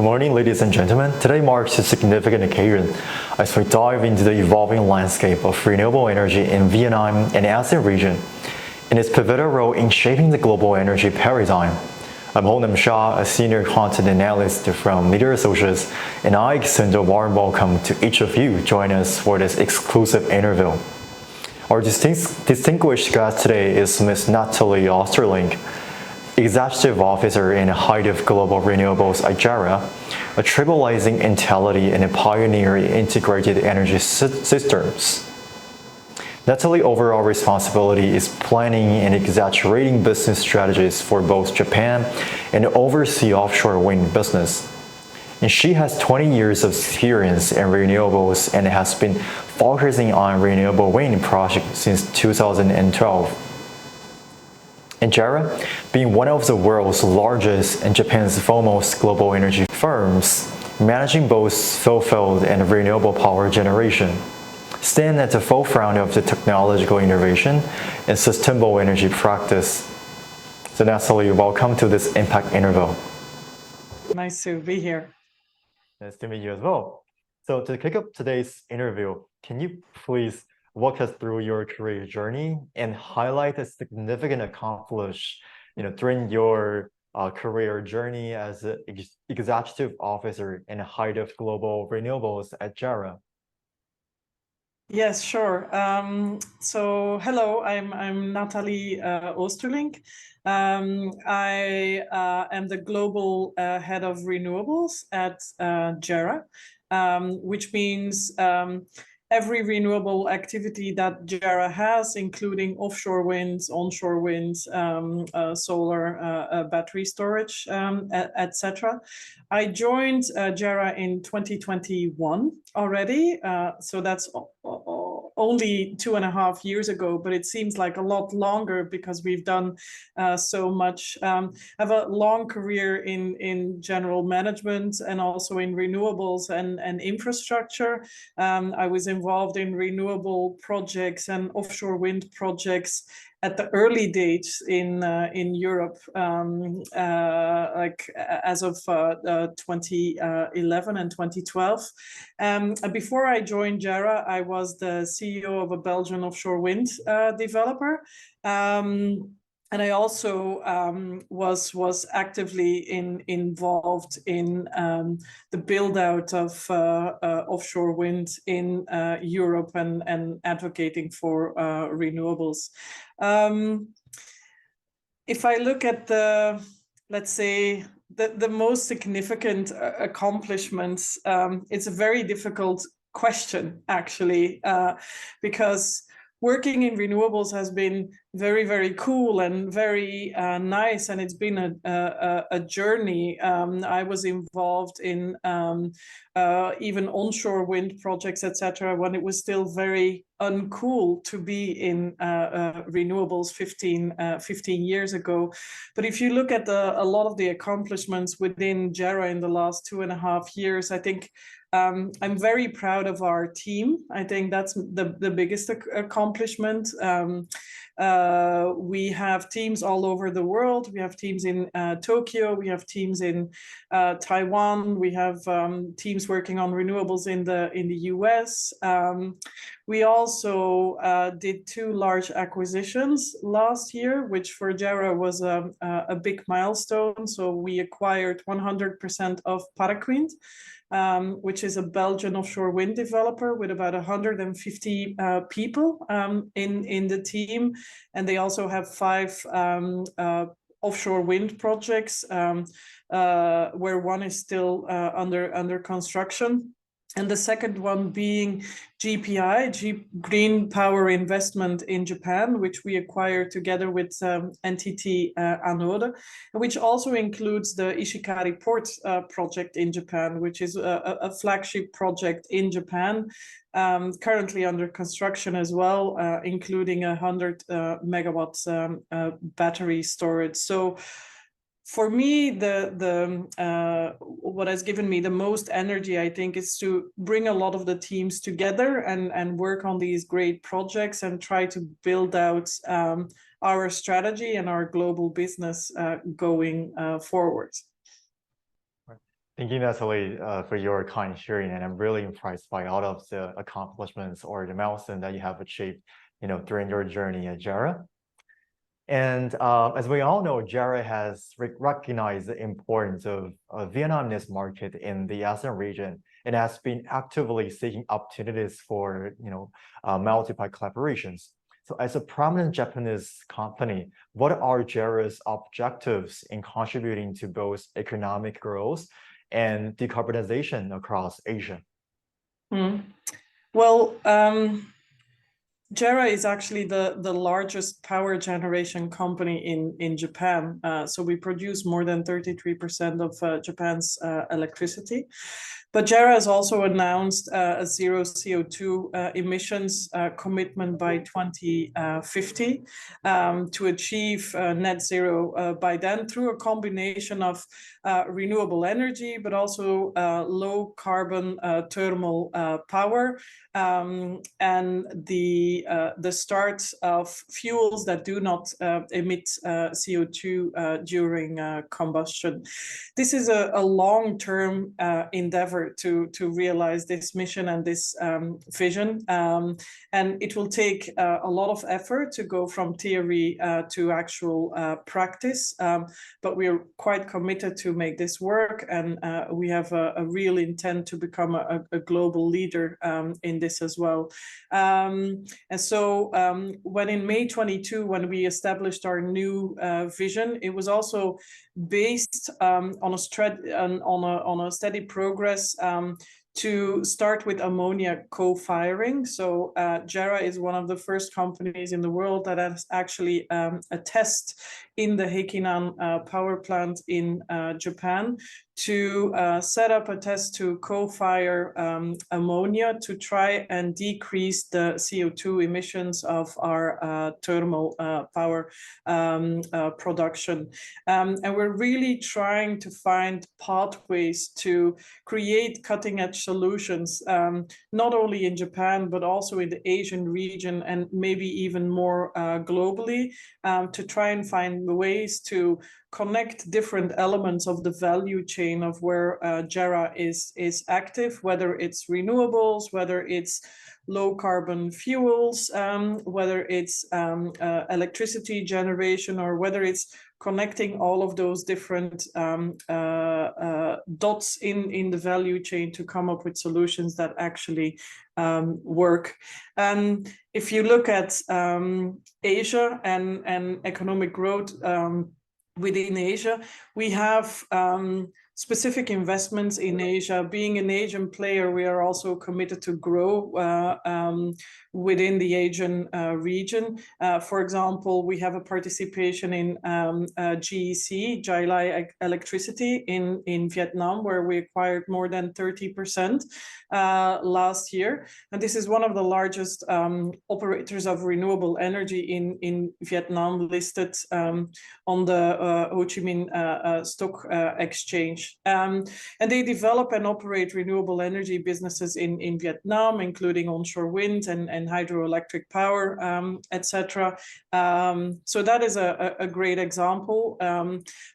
Good morning, ladies and gentlemen. Today marks a significant occasion as we dive into the evolving landscape of renewable energy in Vietnam and ASEAN region and its pivotal role in shaping the global energy paradigm. I'm Honam Shah, a senior content analyst from Media Associates, and I extend a warm welcome to each of you joining us for this exclusive interview. Our distinguished guest today is Ms. Nathalie Oosterlinck, Executive Officer and Head of Global Renewables at JERA, a trailblazing entity and a pioneer in integrated energy systems. Natalie's overall responsibility is planning and executing business strategies for both Japan and overseas offshore wind business. And she has 20 years of experience in renewables and has been focusing on renewable wind projects since 2012. And JERA, being one of the world's largest and Japan's foremost global energy firms, managing both fossil and renewable power generation, stand at the forefront of the technological innovation and sustainable energy practice. So Nathalie, welcome to this Impact interview. Nice to be here. Nice to meet you as well. So to kick off today's interview, can you please walk us through your career journey and highlight a significant accomplishment, during your career journey as an executive officer and head of global renewables at JERA? Yes, sure. So hello, I'm Nathalie Oosterlinck. I am the global head of renewables at JERA, which means every renewable activity that JERA has, including offshore winds, onshore winds, solar, battery storage, etc. I joined JERA in 2021 already, so that's only 2.5 years ago, but it seems like a lot longer because we've done so much. I have a long career in general management and also in renewables and infrastructure. I was involved in renewable projects and offshore wind projects at the early days in Europe, like as of 2011 and 2012. Before I joined JERA, I was the CEO of a Belgian offshore wind developer. And I also was actively involved in the build out of offshore wind in Europe and advocating for renewables. If I look at let's say, the most significant accomplishments, it's a very difficult question, actually, because working in renewables has been very, very cool and very nice, and it's been a journey. I was involved in even onshore wind projects, etc., when it was still very uncool to be in renewables 15 years ago. But if you look at a lot of the accomplishments within JERA in the last 2.5 years, I think I'm very proud of our team. I think that's the biggest accomplishment. We have teams all over the world. We have teams in Tokyo. We have teams in Taiwan. We have teams working on renewables in the US. We also did 2 large acquisitions last year, which for JERA was a big milestone. So we acquired 100% of Paraquint, which is a Belgian offshore wind developer with about 150 people in the team. And they also have 5 offshore wind projects, where one is still under construction. And the second one being GPI, Green Power Investment in Japan, which we acquired together with NTT Anode, which also includes the Ishikari Port project in Japan, which is a flagship project in Japan, currently under construction as well, including 100 megawatts battery storage. So for me, what has given me the most energy, I think, is to bring a lot of the teams together and work on these great projects and try to build out our strategy and our global business going forward. Thank you, Nathalie, for your kind sharing, and I'm really impressed by all of the accomplishments or the milestone that you have achieved, during your journey at JERA. And as we all know, JERA has recognized the importance of Vietnam in this market in the ASEAN region, and has been actively seeking opportunities for multiple collaborations. So as a prominent Japanese company, what are JERA's objectives in contributing to both economic growth and decarbonization across Asia? Well, JERA is actually the largest power generation company in Japan. So we produce more than 33% of Japan's electricity. But JERA has also announced a zero CO2 emissions commitment by 2050 to achieve net zero by then through a combination of renewable energy, but also low carbon thermal power, and the start of fuels that do not emit CO2 during combustion. This is a long-term endeavor to realize this mission and this vision, and it will take a lot of effort to go from theory to actual practice, but we are quite committed to make this work, and we have a real intent to become a global leader in this as well. And so when in May 22, when we established our new vision, it was also based on a steady progress to start with ammonia co-firing. So JERA is one of the first companies in the world that has actually a test in the Heikinan power plant in Japan to set up a test to co-fire ammonia to try and decrease the CO2 emissions of our thermal power production. And we're really trying to find pathways to create cutting-edge solutions, not only in Japan, but also in the Asian region, and maybe even more globally, to try and find ways to connect different elements of the value chain of where JERA is active, whether it's renewables, whether it's low carbon fuels, whether it's electricity generation, or whether it's connecting all of those different dots in the value chain to come up with solutions that actually work. If you look at Asia and economic growth within Asia, we have specific investments in Asia. Being an Asian player, we are also committed to grow within the Asian region. For example, we have a participation in GEC, Jai Lai Electricity in Vietnam, where we acquired more than 30% last year. And this is one of the largest operators of renewable energy in Vietnam, listed on the Ho Chi Minh Stock Exchange. And they develop and operate renewable energy businesses in Vietnam, including onshore wind and hydroelectric power, etc. So that is a great example.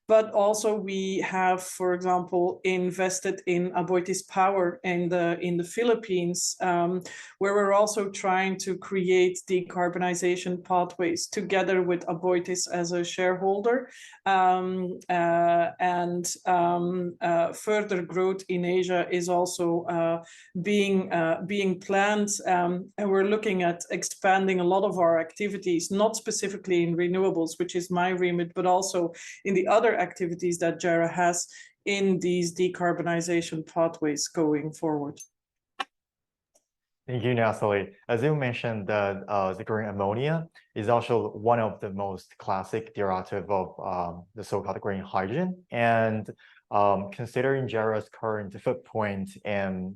But also we have, for example, invested in Aboitiz Power in the Philippines, where we're also trying to create decarbonization pathways together with Aboitiz as a shareholder, and further growth in Asia is also being planned, and we're looking at expanding a lot of our activities, not specifically in renewables, which is my remit, but also in the other activities that JERA has in these decarbonization pathways going forward. Thank you, Nathalie. As you mentioned, the green ammonia is also one of the most classic derivative of the so-called green hydrogen. And considering JERA's current footprint in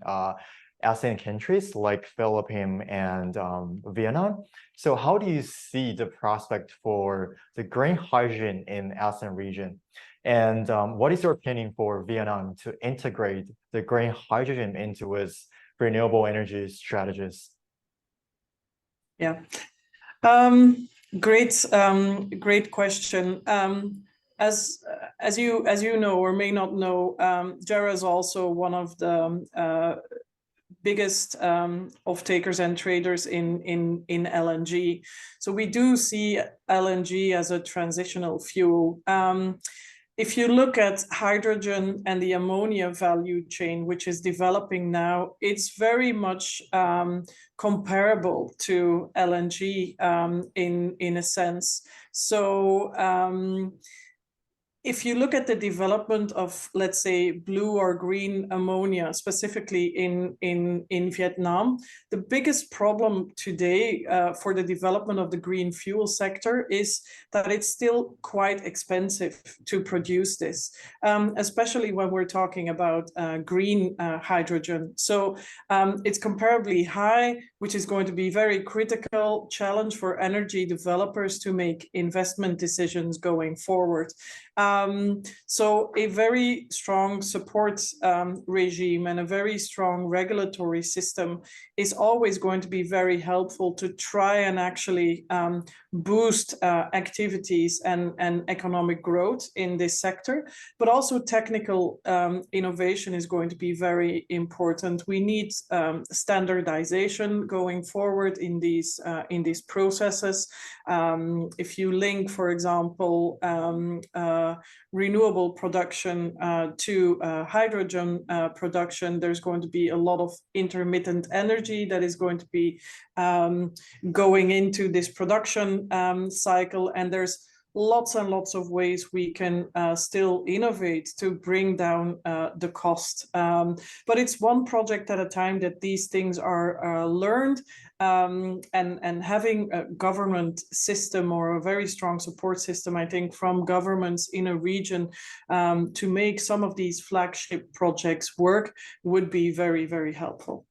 ASEAN countries like Philippines and Vietnam, so how do you see the prospect for the green hydrogen in ASEAN region? And what is your opinion for Vietnam to integrate the green hydrogen into its renewable energy strategies? Yeah, great question. as you know or may not know, JERA is also one of the biggest off-takers and traders in LNG. So we do see LNG as a transitional fuel. If you look at hydrogen and the ammonia value chain, which is developing now, it's very much comparable to LNG in a sense. So if you look at the development of, let's say, blue or green ammonia, specifically in Vietnam, the biggest problem today for the development of the green fuel sector is that it's still quite expensive to produce this, especially when we're talking about green hydrogen. So it's comparably high, which is going to be very critical challenge for energy developers to make investment decisions going forward. So a very strong support regime and a very strong regulatory system is always going to be very helpful to try and actually boost activities and economic growth in this sector. But also technical innovation is going to be very important. We need standardization going forward in these processes. If you link, for example, renewable production to hydrogen production, there's going to be a lot of intermittent energy that is going to be going into this production cycle, and there's lots and lots of ways we can still innovate to bring down the cost. But it's one project at a time that these things are learned, and having a government system or a very strong support system, I think, from governments in a region to make some of these flagship projects work would be very, very helpful.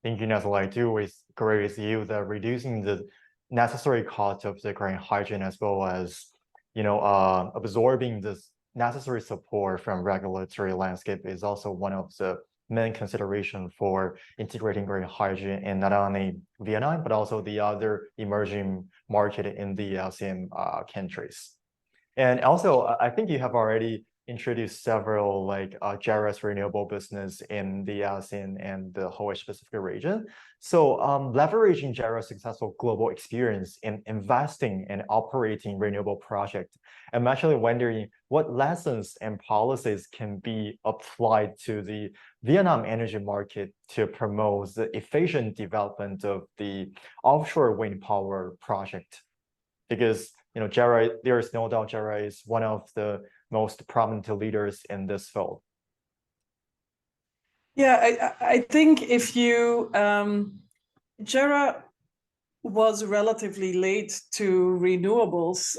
Thank you, Nathalie. I do agree with you that reducing the necessary cost of the green hydrogen, as well as, absorbing this necessary support from regulatory landscape, is also one of the main consideration for integrating green hydrogen in not only Vietnam, but also the other emerging market in the ASEAN countries. And also, I think you have already introduced several JERA's renewable business in the ASEAN and the whole Asia-Pacific region. So leveraging JERA's successful global experience in investing and operating renewable projects, I'm actually wondering what lessons and policies can be applied to the Vietnam energy market to promote the efficient development of the offshore wind power project. Because JERA, there is no doubt JERA is one of the most prominent leaders in this field. Yeah, I think if you JERA was relatively late to renewables,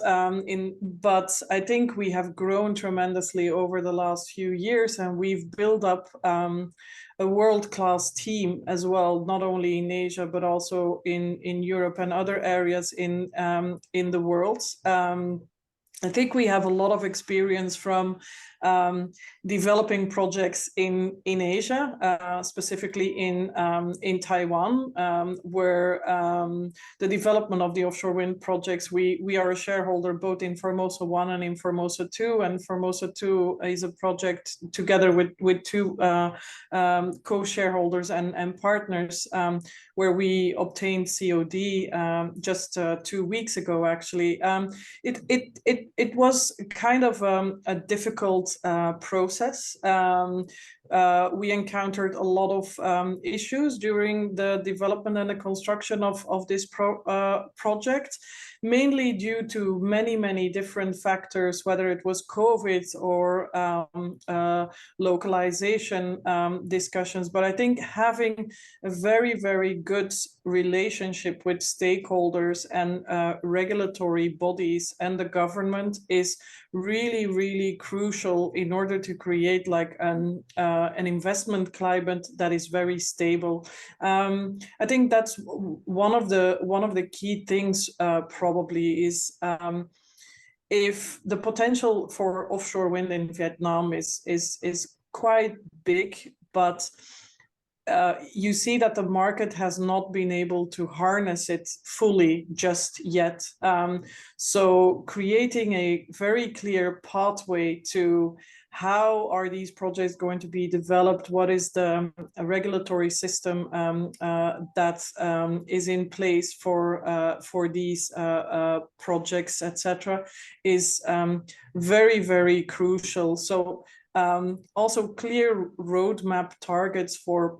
but I think we have grown tremendously over the last few years, and we've built up a world-class team as well, not only in Asia but also in Europe and other areas in the world. I think we have a lot of experience from developing projects in Asia, specifically in Taiwan, where the development of the offshore wind projects, we are a shareholder both in Formosa 1 and in Formosa 2, and Formosa 2 is a project together with two co-shareholders and partners, where we obtained COD just 2 weeks ago, actually. It was kind of a difficult process. We encountered a lot of issues during the development and the construction of this project, mainly due to many different factors, whether it was COVID or localization discussions. But I think having a very good relationship with stakeholders and regulatory bodies and the government is really crucial in order to create like an investment climate that is very stable. I think that's one of the key things, probably, is if the potential for offshore wind in Vietnam is quite big, but you see that the market has not been able to harness it fully just yet. So creating a very clear pathway to how are these projects going to be developed, what is the regulatory system that is in place for these projects, etc., is very, very crucial. So also clear roadmap targets for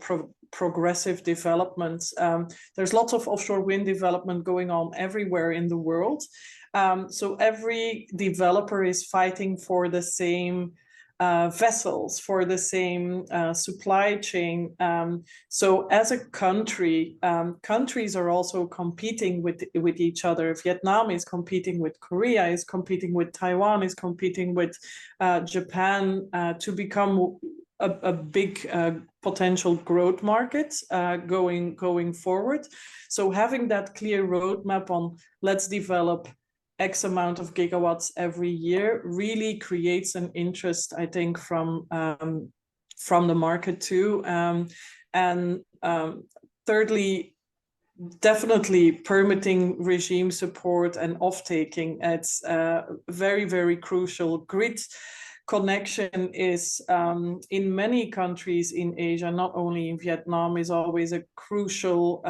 progressive development. There's lots of offshore wind development going on everywhere in the world. So every developer is fighting for the same vessels, for the same supply chain. So as a country, countries are also competing with each other. Vietnam is competing with Korea, is competing with Taiwan, is competing with Japan to become a big potential growth market going forward. So having that clear roadmap on let's develop X amount of gigawatts every year really creates an interest, I think, from the market too. And thirdly, definitely permitting regime support and off-taking. It's very, very crucial. Grid connection is in many countries in Asia, not only in Vietnam, is always a crucial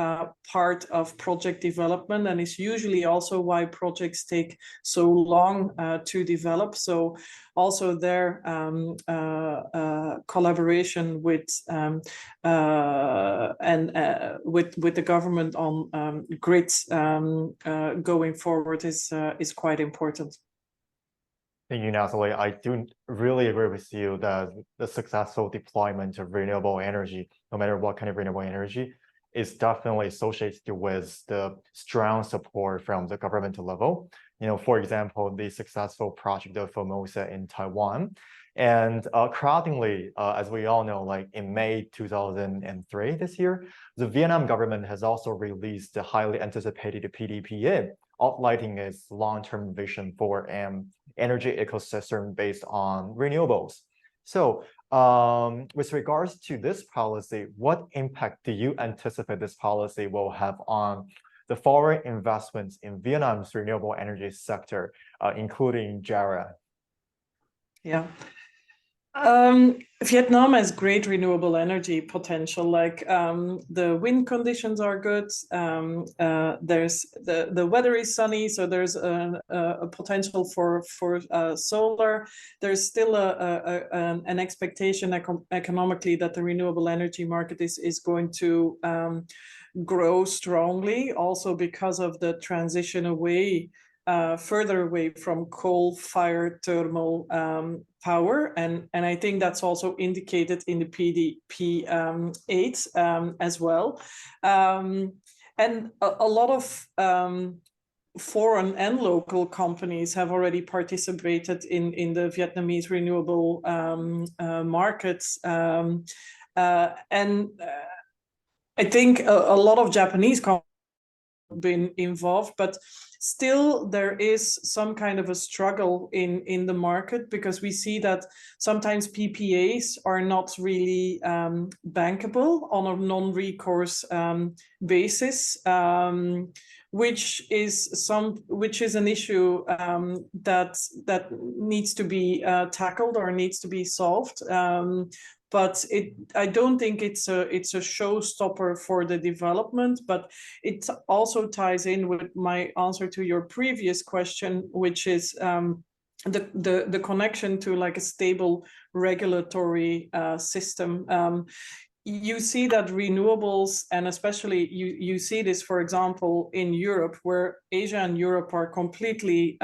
part of project development, and it's usually also why projects take so long to develop. So also their collaboration with with the government on grids going forward is quite important. Thank you, Nathalie. I do really agree with you that the successful deployment of renewable energy, no matter what kind of renewable energy, is definitely associated with the strong support from the governmental level. You know, for example, the successful project of Formosa in Taiwan. And crowdingly, as we all know, like in May 2003 this year, the Vietnam government has also released the highly anticipated PDPA, outlining its long-term vision for an energy ecosystem based on renewables. So with regards to this policy, what impact do you anticipate this policy will have on the foreign investments in Vietnam's renewable energy sector, including JERA? Yeah. Vietnam has great renewable energy potential. Like the wind conditions are good. There's the weather is sunny, so there's a potential for solar. There's still an expectation economically that the renewable energy market is going to grow strongly, also because of the transition away. Further away from coal-fired thermal power, and I think that's also indicated in the PDP 8 as well. And a lot of foreign and local companies have already participated in the Vietnamese renewable markets, and I think a lot of Japanese companies have been involved, but still there is some kind of a struggle in the market, because we see that sometimes PPAs are not really bankable on a non-recourse basis, which is an issue that needs to be tackled or needs to be solved. But I don't think it's a showstopper for the development, but it also ties in with my answer to your previous question, which is the connection to like a stable regulatory system. You see that renewables, and especially you see this, for example, in Europe, where Asia and Europe are completely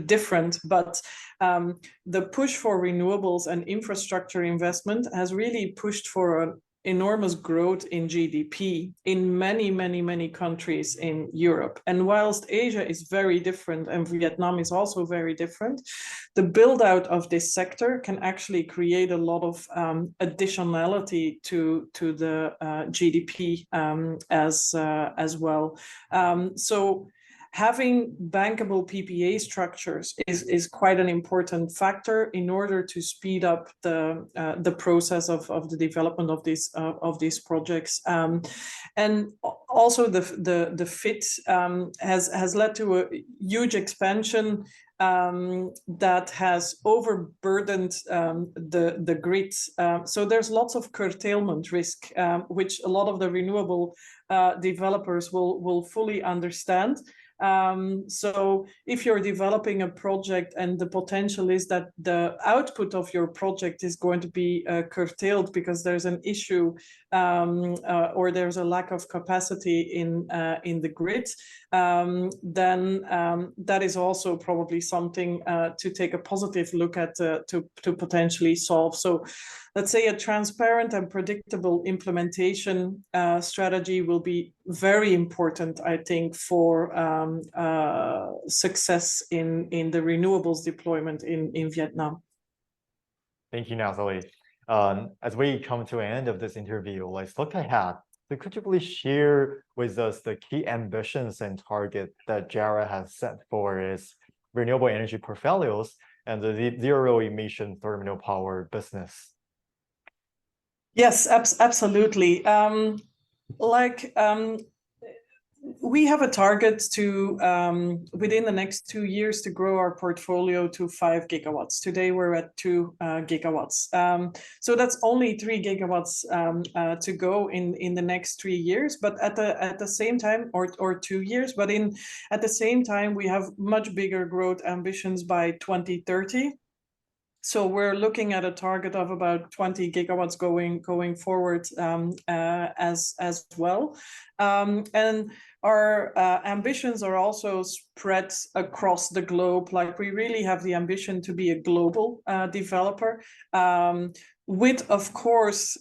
different, but the push for renewables and infrastructure investment has really pushed for an enormous growth in GDP in many countries in Europe. And whilst Asia is very different and Vietnam is also very different, the build out of this sector can actually create a lot of additionality to the GDP as well. So having bankable PPA structures is quite an important factor in order to speed up the process of the development of these projects. And also the FIT has led to a huge expansion that has overburdened the grid. So there's lots of curtailment risk, which a lot of the renewable developers will fully understand. So if you're developing a project and the potential is that the output of your project is going to be curtailed because there's an issue or there's a lack of capacity in the grid, then that is also probably something to take a positive look at to potentially solve. So let's say a transparent and predictable implementation strategy will be very important, I think, for success in the renewables deployment in Vietnam. Thank you, Nathalie. As we come to an end of this interview, let's look ahead. So could you please share with us the key ambitions and target that JERA has set for its renewable energy portfolios and the zero emission thermal power business? Yes, absolutely. We have a target to, within the next 2 years, to grow our portfolio to 5 gigawatts. Today, we're at 2 gigawatts. So that's only 3 gigawatts to go in the next 3 years. But at the same time, or 2 years, but at the same time, we have much bigger growth ambitions by 2030. So we're looking at a target of about 20 gigawatts going forward as well. And our ambitions are also spread across the globe. Like, we really have the ambition to be a global developer, with, of course,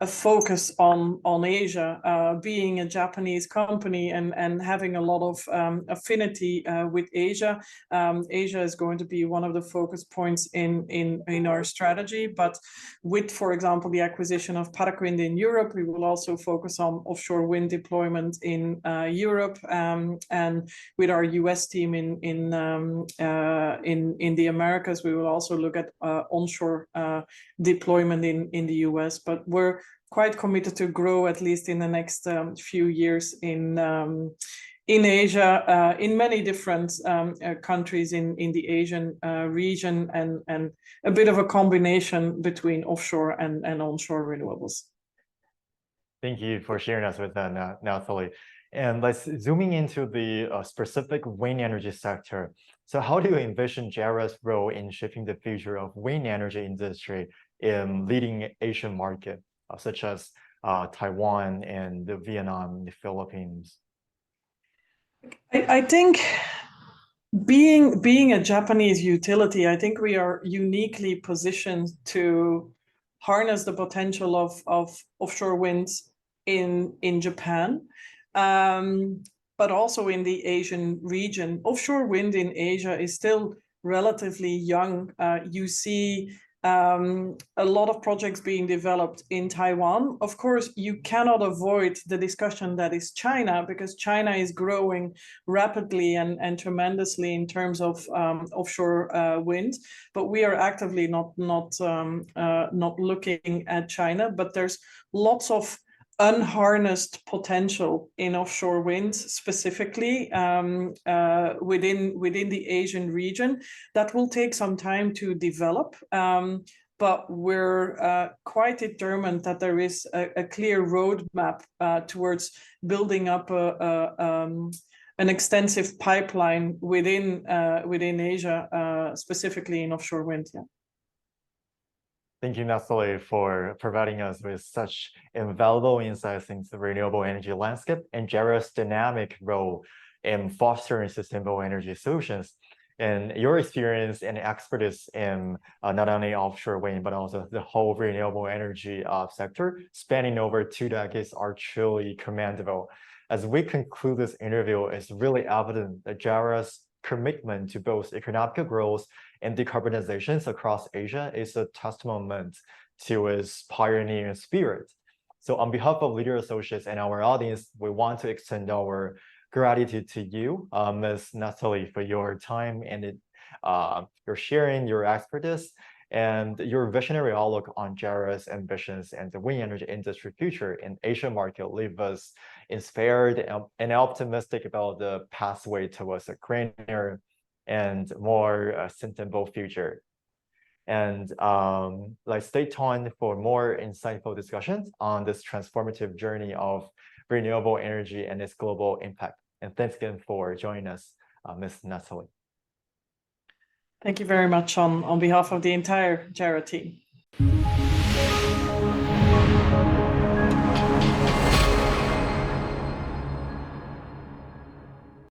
a focus on Asia, being a Japanese company and having a lot of affinity with Asia. Asia is going to be one of the focus points in our strategy. But with, for example, the acquisition of Paraquind in Europe, we will also focus on offshore wind deployment in Europe, and with our US team in the Americas, we will also look at onshore deployment in the US. But we're quite committed to grow, at least in the next few years, in Asia, in many different countries in the Asian region, and a bit of a combination between offshore and onshore renewables. Thank you for sharing us with that, Nathalie. And let's zooming into the specific wind energy sector. So how do you envision JERA's role in shaping the future of wind energy industry in leading Asian market, such as Taiwan and Vietnam, the Philippines? I think being a Japanese utility, I think we are uniquely positioned to harness the potential of offshore winds in Japan, but also in the Asian region. Offshore wind in Asia is still relatively young. You see a lot of projects being developed in Taiwan. Of course, you cannot avoid the discussion that is China, because China is growing rapidly and tremendously in terms of offshore wind. But we are actively not looking at China. But there's lots of unharnessed potential in offshore wind, specifically within the Asian region, that will take some time to develop. But we're quite determined that there is a clear roadmap towards building up an extensive pipeline within Asia, specifically in offshore wind. Yeah. Thank you, Nathalie, for providing us with such invaluable insights into the renewable energy landscape and JERA's dynamic role in fostering sustainable energy solutions. And your experience and expertise in not only offshore wind, but also the whole renewable energy sector, spanning over 2 decades, are truly commendable. As we conclude this interview, it's really evident that JERA's commitment to both economic growth and decarbonization across Asia is a testament to its pioneering spirit. So on behalf of Leader Associates and our audience, we want to extend our gratitude to you, Ms. Nathalie, for your time and your sharing, your expertise, and your visionary outlook on JERA's ambitions and the wind energy industry future in Asian market leave us inspired and optimistic about the pathway towards a greener and more sustainable future. And stay tuned for more insightful discussions on this transformative journey of renewable energy and its global impact. And thanks again for joining us, Ms. Nathalie. Thank you very much on behalf of the entire JERA team.